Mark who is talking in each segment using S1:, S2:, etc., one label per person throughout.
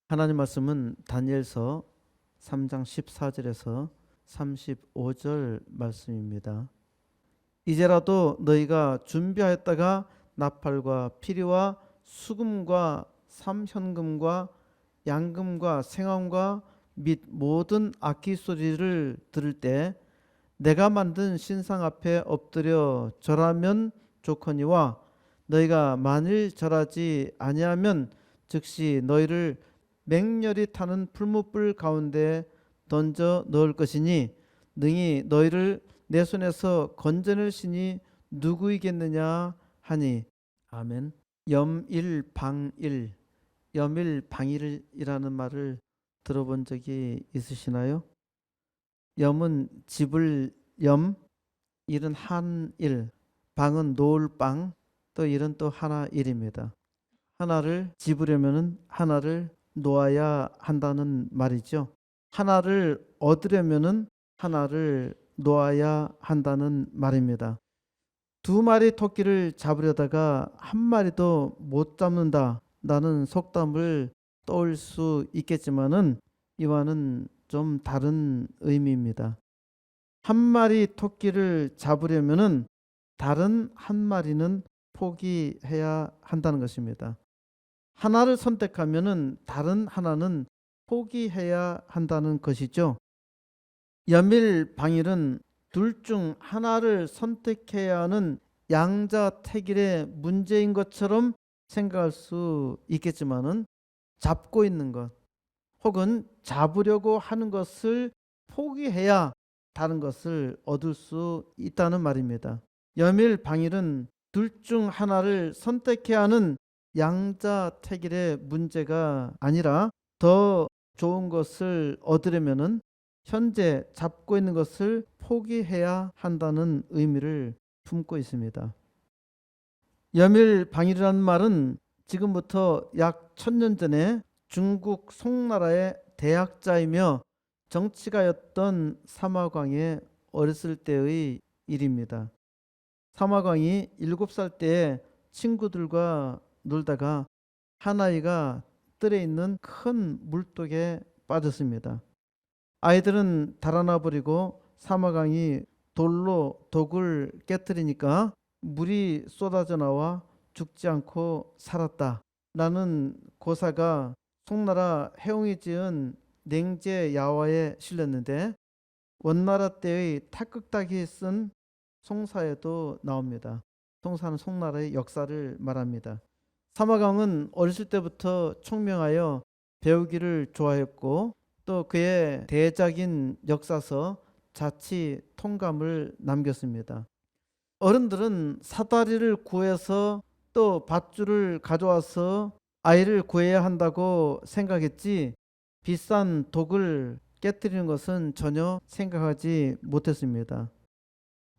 S1: 하나님 말씀은 다니엘서 3장 14절에서 35절 말씀입니다. 이제라도 너희가 준비하였다가 나팔과 피리와 수금과 삼현금과 양금과 생황과 및 모든 악기 소리를 들을 때 내가 만든 신상 앞에 엎드려 절하면 좋거니와 너희가 만일 절하지 아니하면 즉시 너희를 맹렬히 타는 풀무불 가운데 던져 넣을 것이니 능히 너희를 내 손에서 건져낼 신이 누구이겠느냐 하니. 아멘. 염일방일, 염일방일이라는 말을 들어본 적이 있으시나요? 염은 집을 염, 일은 한일, 방은 놓을방, 또 일은 또 하나일입니다. 하나를 집으려면 하나를 놓아야 한다는 말이죠. 하나를 얻으려면 하나를 놓아야 한다는 말입니다. 두 마리 토끼를 잡으려다가 한 마리도 못 잡는다 라는 속담을 떠올 수 있겠지만은 이와는 좀 다른 의미입니다. 한 마리 토끼를 잡으려면은 다른 한 마리는 포기해야 한다는 것입니다. 하나를 선택하면은 다른 하나는 포기해야 한다는 것이죠. 염일방일은 둘 중 하나를 선택해야 하는 양자택일의 문제인 것처럼 생각할 수 있겠지만은 잡고 있는 것 혹은 잡으려고 하는 것을 포기해야 다른 것을 얻을 수 있다는 말입니다. 염일방일은 둘 중 하나를 선택해야 하는 양자택일의 문제가 아니라 더 좋은 것을 얻으려면은 현재 잡고 있는 것을 포기해야 한다는 의미를 품고 있습니다. 염일방일이라는 말은 지금부터 약 1000년 전에 중국 송나라의 대학자이며 정치가였던 사마광의 어렸을 때의 일입니다. 사마광이 7살 때에 친구들과 놀다가 한 아이가 뜰에 있는 큰 물독에 빠졌습니다. 아이들은 달아나 버리고 사마광이 돌로 독을 깨뜨리니까 물이 쏟아져 나와 죽지 않고 살았다 라는 고사가 송나라 해웅이 지은 냉제 야화에 실렸는데 원나라 때의 탈극닥이 쓴 송사에도 나옵니다. 송사는 송나라의 역사를 말합니다. 사마광은 어렸을 때부터 총명하여 배우기를 좋아했고 또 그의 대작인 역사서 자치 통감을 남겼습니다. 어른들은 사다리를 구해서 또 밧줄을 가져와서 아이를 구해야 한다고 생각했지 비싼 독을 깨뜨리는 것은 전혀 생각하지 못했습니다.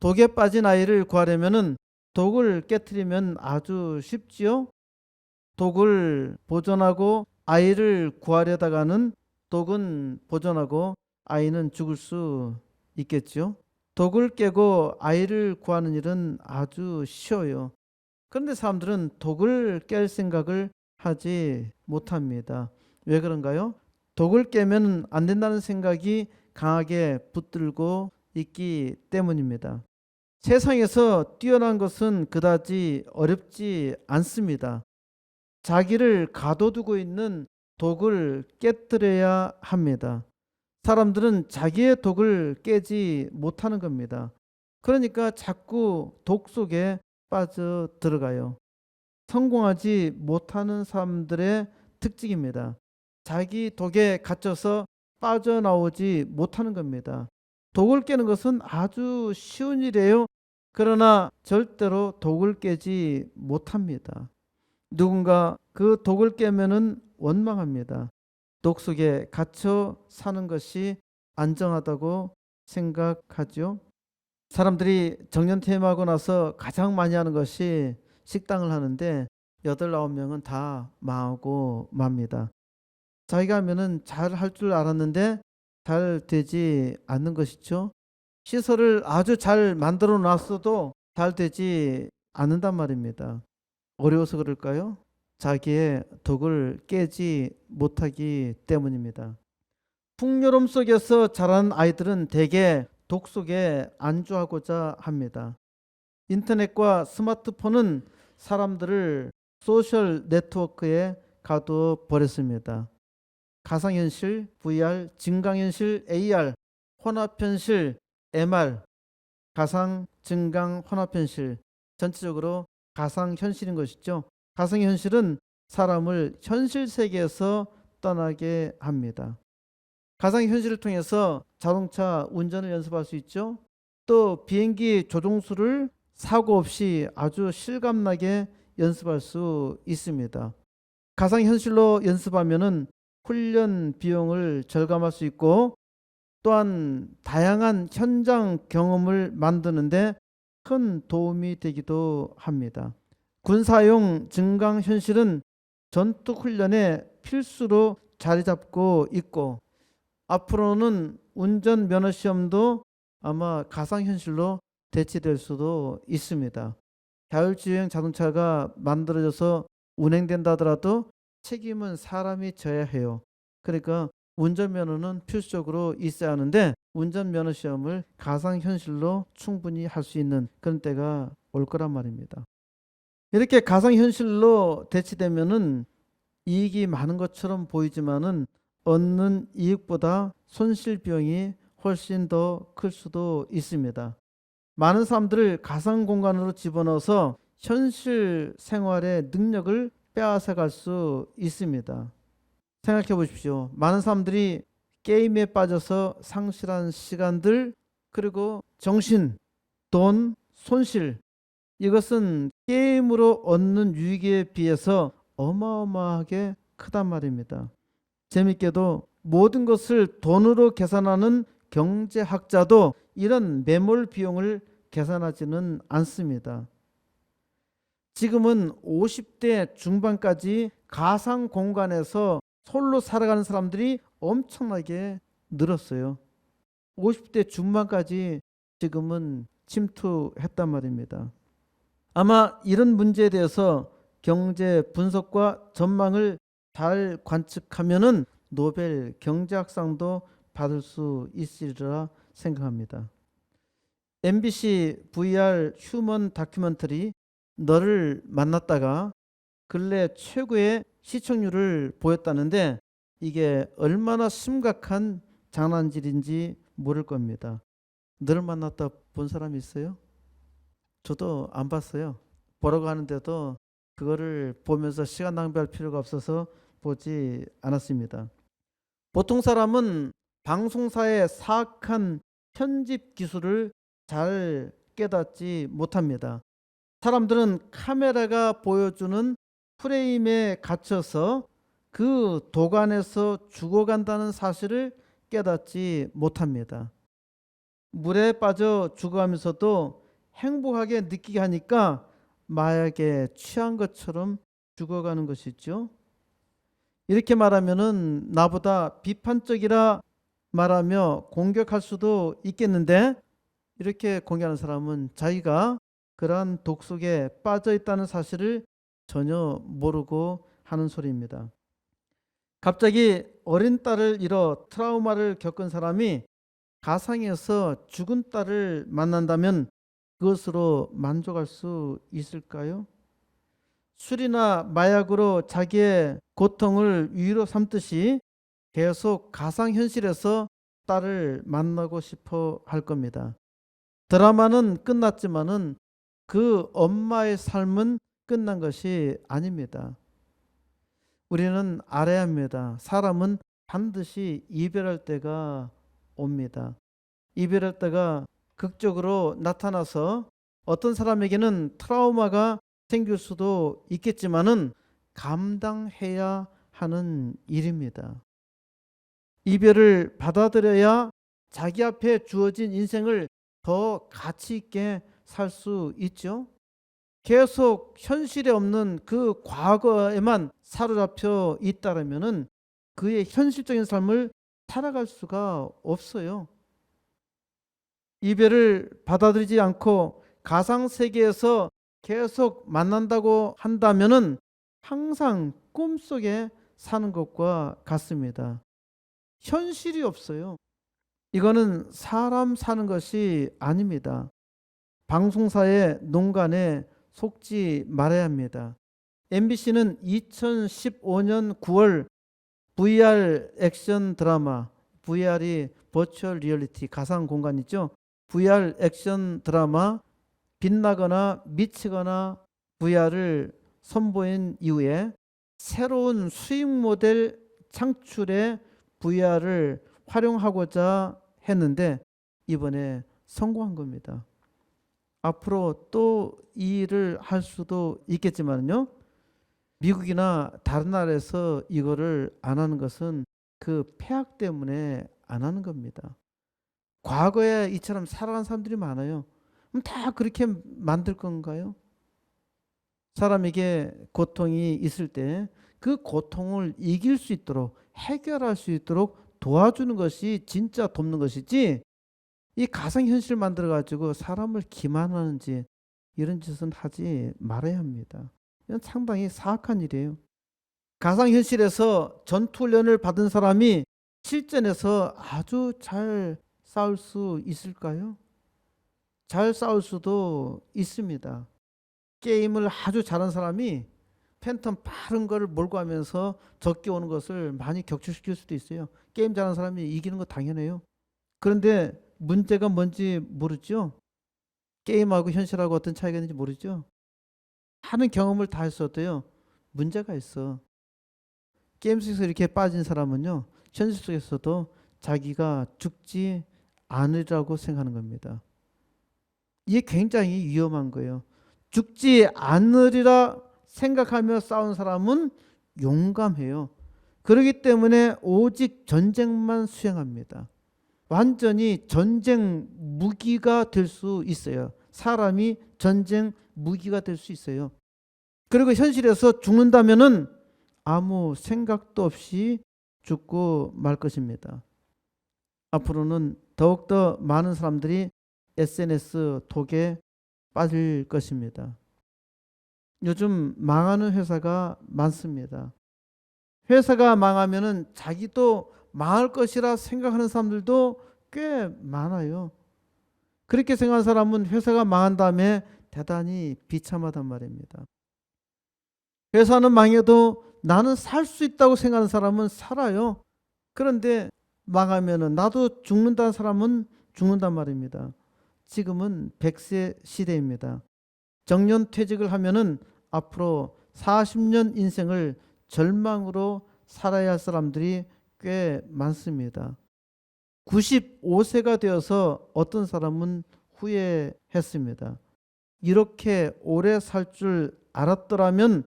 S1: 독에 빠진 아이를 구하려면 독을 깨뜨리면 아주 쉽지요. 독을 보존하고 아이를 구하려다가는 독은 보존하고 아이는 죽을 수 있겠죠. 독을 깨고 아이를 구하는 일은 아주 쉬워요. 그런데 사람들은 독을 깰 생각을 하지 못합니다. 왜 그런가요? 독을 깨면 안 된다는 생각이 강하게 붙들고 있기 때문입니다. 세상에서 뛰어난 것은 그다지 어렵지 않습니다. 자기를 가둬두고 있는 독을 깨뜨려야 합니다. 사람들은 자기의 독을 깨지 못하는 겁니다. 그러니까 자꾸 독 속에 빠져 들어가요. 성공하지 못하는 사람들의 특징입니다. 자기 독에 갇혀서 빠져나오지 못하는 겁니다. 독을 깨는 것은 아주 쉬운 일이에요. 그러나 절대로 독을 깨지 못합니다. 누군가 그 독을 깨면은 원망합니다. 독 속에 갇혀 사는 것이 안정하다고 생각하죠. 사람들이 정년퇴임하고 나서 가장 많이 하는 것이 식당을 하는데 8-9명은 다 망하고 맙니다. 자기가 하면은 잘 할 줄 알았는데 잘 되지 않는 것이죠. 시설을 아주 잘 만들어 놨어도 잘 되지 않는단 말입니다. 어려워서 그럴까요? 자기의 덕을 깨지 못하기 때문입니다. 풍요로움 속에서 자란 아이들은 대개 독 속에 안주하고자 합니다. 인터넷과 스마트폰은 사람들을 소셜 네트워크에 가두어 버렸습니다. 가상현실, VR, 증강현실, AR, 혼합현실, MR, 가상, 증강, 혼합현실, 전체적으로 가상현실인 것이죠. 가상현실은 사람을 현실 세계에서 떠나게 합니다. 가상현실을 통해서 자동차 운전을 연습할 수 있죠. 또 비행기 조종수를 사고 없이 아주 실감나게 연습할 수 있습니다. 가상현실로 연습하면은 훈련 비용을 절감할 수 있고 또한 다양한 현장 경험을 만드는데 큰 도움이 되기도 합니다. 군사용 증강현실은 전투훈련에 필수로 자리 잡고 있고 앞으로는 운전면허 시험도 아마 가상현실로 대체될 수도 있습니다. 자율주행 자동차가 만들어져서 운행된다 하더라도 책임은 사람이 져야 해요. 그러니까 운전면허는 필수적으로 있어야 하는데 운전면허 시험을 가상현실로 충분히 할 수 있는 그런 때가 올 거란 말입니다. 이렇게 가상현실로 대체되면은 이익이 많은 것처럼 보이지만은 얻는 이익보다 손실 비용이 훨씬 더 클 수도 있습니다. 많은 사람들을 가상 공간으로 집어넣어서 현실 생활의 능력을 빼앗아갈 수 있습니다. 생각해 보십시오. 많은 사람들이 게임에 빠져서 상실한 시간들 그리고 정신, 돈, 손실 이것은 게임으로 얻는 유익에 비해서 어마어마하게 크단 말입니다. 재밌게도 모든 것을 돈으로 계산하는 경제학자도 이런 매몰 비용을 계산하지는 않습니다. 지금은 50대 중반까지 가상 공간에서 홀로 살아가는 사람들이 엄청나게 늘었어요. 50대 중반까지 지금은 침투했단 말입니다. 아마 이런 문제에 대해서 경제 분석과 전망을 잘 관측하면은 노벨 경제학상도 받을 수 있으리라 생각합니다. MBC VR 휴먼 다큐멘터리 너를 만났다가 근래 최고의 시청률을 보였다는데 이게 얼마나 심각한 장난질인지 모를 겁니다. 너를 만났다 본 사람이 있어요? 저도 안 봤어요. 보러 가는데도 그거를 보면서 시간 낭비할 필요가 없어서 보지 않았습니다. 보통 사람은 방송사의 사악한 편집 기술을 잘 깨닫지 못합니다. 사람들은 카메라가 보여주는 프레임에 갇혀서 그 도관에서 죽어간다는 사실을 깨닫지 못합니다. 물에 빠져 죽어가면서도 행복하게 느끼게 하니까 마약에 취한 것처럼 죽어가는 것이죠. 이렇게 말하면은 나보다 비판적이라 말하며 공격할 수도 있겠는데 이렇게 공격하는 사람은 자기가 그러한 독 속에 빠져 있다는 사실을 전혀 모르고 하는 소리입니다. 갑자기 어린 딸을 잃어 트라우마를 겪은 사람이 가상에서 죽은 딸을 만난다면 그것으로 만족할 수 있을까요? 술이나 마약으로 자기의 고통을 위로 삼듯이 계속 가상현실에서 딸을 만나고 싶어 할 겁니다. 드라마는 끝났지만은 그 엄마의 삶은 끝난 것이 아닙니다. 우리는 알아야 합니다. 사람은 반드시 이별할 때가 옵니다. 이별할 때가 극적으로 나타나서 어떤 사람에게는 트라우마가 생길 수도 있겠지만은 감당해야 하는 일입니다. 이별을 받아들여야 자기 앞에 주어진 인생을 더 가치 있게 살 수 있죠. 계속 현실에 없는 그 과거에만 사로잡혀 있다라면은 그의 현실적인 삶을 살아갈 수가 없어요. 이별을 받아들이지 않고 가상 세계에서 계속 만난다고 한다면은 항상 꿈속에 사는 것과 같습니다. 현실이 없어요. 이거는 사람 사는 것이 아닙니다. 방송사의 농간에 속지 말아야 합니다. MBC는 2015년 9월 VR 액션 드라마, VR이 버추얼 리얼리티 가상 공간이죠. VR 액션 드라마 빛나거나 미치거나 VR을 선보인 이후에 새로운 수익 모델 창출에 VR을 활용하고자 했는데 이번에 성공한 겁니다. 앞으로 또 이 일을 할 수도 있겠지만요. 미국이나 다른 나라에서 이거를 안 하는 것은 그 폐악 때문에 안 하는 겁니다. 과거에 이처럼 살아간 사람들이 많아요. 그럼 다 그렇게 만들 건가요? 사람에게 고통이 있을 때 그 고통을 이길 수 있도록 해결할 수 있도록 도와주는 것이 진짜 돕는 것이지, 이 가상현실을 만들어 가지고 사람을 기만하는지 이런 짓은 하지 말아야 합니다. 이건 상당히 사악한 일이에요. 가상현실에서 전투훈련을 받은 사람이 실전에서 아주 잘 싸울 수 있을까요? 잘 싸울 수도 있습니다. 게임을 아주 잘하는 사람이 팬텀 빠른 거를 몰고 하면서 적게 오는 것을 많이 격추시킬 수도 있어요. 게임 잘하는 사람이 이기는 거 당연해요. 그런데 문제가 뭔지 모르죠? 게임하고 현실하고 어떤 차이가 있는지 모르죠? 하는 경험을 다 했어도요, 문제가 있어. 게임 속에서 이렇게 빠진 사람은요, 현실 속에서도 자기가 죽지 않으리라고 생각하는 겁니다. 이게 굉장히 위험한 거예요. 죽지 않으리라 생각하며 싸운 사람은 용감해요. 그렇기 때문에 오직 전쟁만 수행합니다. 완전히 전쟁 무기가 될 수 있어요. 사람이 전쟁 무기가 될 수 있어요. 그리고 현실에서 죽는다면은 아무 생각도 없이 죽고 말 것입니다. 앞으로는 더욱더 많은 사람들이 SNS 독에 빠질 것입니다. 요즘 망하는 회사가 많습니다. 회사가 망하면은 자기도 망할 것이라 생각하는 사람들도 꽤 많아요. 그렇게 생각하는 사람은 회사가 망한 다음에 대단히 비참하단 말입니다. 회사는 망해도 나는 살 수 있다고 생각하는 사람은 살아요. 그런데 망하면은 나도 죽는다는 사람은 죽는단 말입니다. 지금은 100세 시대입니다. 정년퇴직을 하면은 앞으로 40년 인생을 절망으로 살아야 할 사람들이 꽤 많습니다. 95세가 되어서 어떤 사람은 후회했습니다. 이렇게 오래 살 줄 알았더라면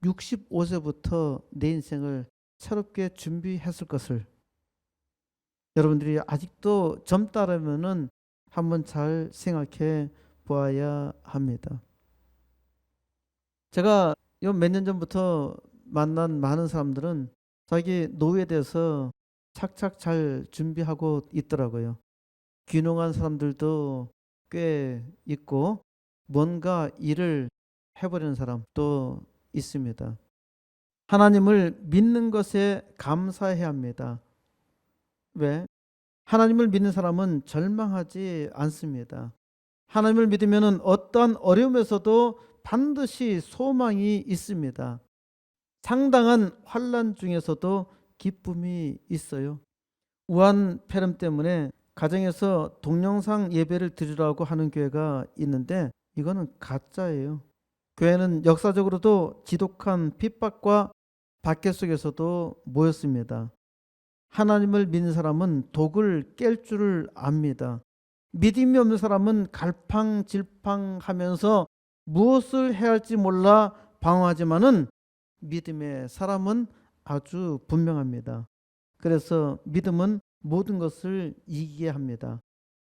S1: 65세부터 내 인생을 새롭게 준비했을 것을. 여러분들이 아직도 젊다라면은 한번 잘 생각해 보아야 합니다. 제가 몇 년 전부터 만난 많은 사람들은 자기 노후에 대해서 착착 잘 준비하고 있더라고요. 귀농한 사람들도 꽤 있고 뭔가 일을 해보려는 사람도 있습니다. 하나님을 믿는 것에 감사해야 합니다. 왜? 하나님을 믿는 사람은 절망하지 않습니다. 하나님을 믿으면 어떠한 어려움에서도 반드시 소망이 있습니다. 상당한 환난 중에서도 기쁨이 있어요. 우한 폐렴 때문에 가정에서 동영상 예배를 드리라고 하는 교회가 있는데 이거는 가짜예요. 교회는 역사적으로도 지독한 핍박과 박해 속에서도 모였습니다. 하나님을 믿는 사람은 독을 깰 줄을 압니다. 믿음이 없는 사람은 갈팡질팡하면서 무엇을 해야 할지 몰라 방황하지만은 믿음의 사람은 아주 분명합니다. 그래서 믿음은 모든 것을 이기게 합니다.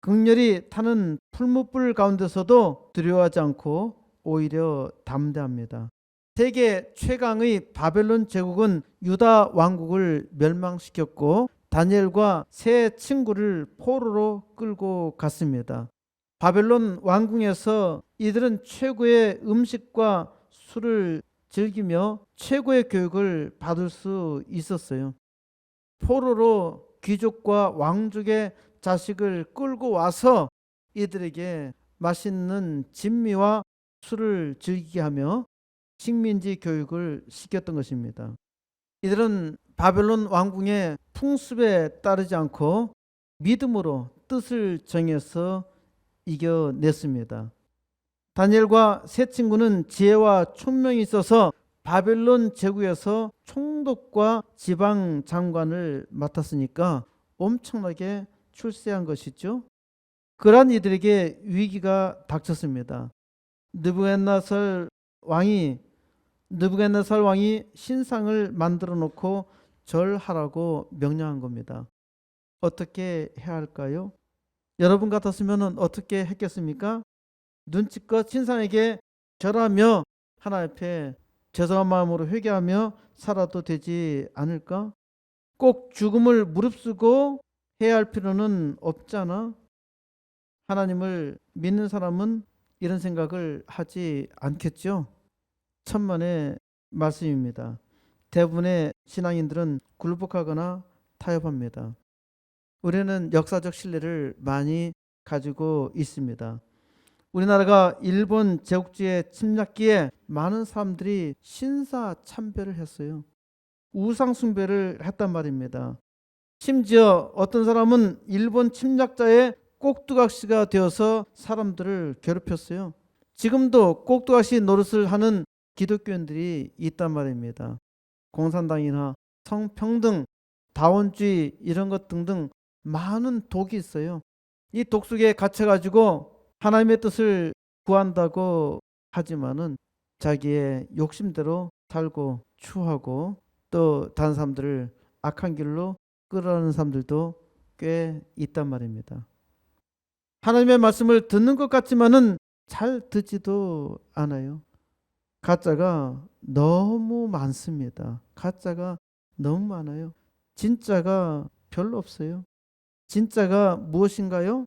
S1: 극렬히 타는 풀무불 가운데서도 두려워하지 않고 오히려 담대합니다. 세계 최강의 바벨론 제국은 유다 왕국을 멸망시켰고 다니엘과 세 친구를 포로로 끌고 갔습니다. 바벨론 왕궁에서 이들은 최고의 음식과 술을 즐기며 최고의 교육을 받을 수 있었어요. 포로로 귀족과 왕족의 자식을 끌고 와서 이들에게 맛있는 진미와 술을 즐기게 하며 식민지 교육을 시켰던 것입니다. 이들은 바벨론 왕궁의 풍습에 따르지 않고 믿음으로 뜻을 정해서 이겨냈습니다. 다니엘과 세 친구는 지혜와 총명이 있어서 바벨론 제국에서 총독과 지방 장관을 맡았으니까 엄청나게 출세한 것이죠. 그러한 이들에게 위기가 닥쳤습니다. 느부갓네살 왕이 신상을 만들어 놓고 절하라고 명령한 겁니다. 어떻게 해야 할까요? 여러분 같았으면 어떻게 했겠습니까? 눈치껏 신상에게 절하며 하나님 앞에 죄송한 마음으로 회개하며 살아도 되지 않을까? 꼭 죽음을 무릅쓰고 해야 할 필요는 없잖아. 하나님을 믿는 사람은 이런 생각을 하지 않겠죠. 천만의 말씀입니다. 대부분의 신앙인들은 굴복하거나 타협합니다. 우리는 역사적 신뢰를 많이 가지고 있습니다. 우리나라가 일본 제국주의 침략기에 많은 사람들이 신사참배를 했어요. 우상숭배를 했단 말입니다. 심지어 어떤 사람은 일본 침략자의 꼭두각시가 되어서 사람들을 괴롭혔어요. 지금도 꼭두각시 노릇을 하는 기독교인들이 있단 말입니다. 공산당이나 성평등, 다원주의 이런 것 등등 많은 독이 있어요. 이 독 속에 갇혀가지고 하나님의 뜻을 구한다고 하지만은 자기의 욕심대로 살고 추하고 또 다른 사람들을 악한 길로 끌어가는 사람들도 꽤 있단 말입니다. 하나님의 말씀을 듣는 것 같지만은 잘 듣지도 않아요. 가짜가 너무 많습니다. 가짜가 너무 많아요. 진짜가 별로 없어요. 진짜가 무엇인가요?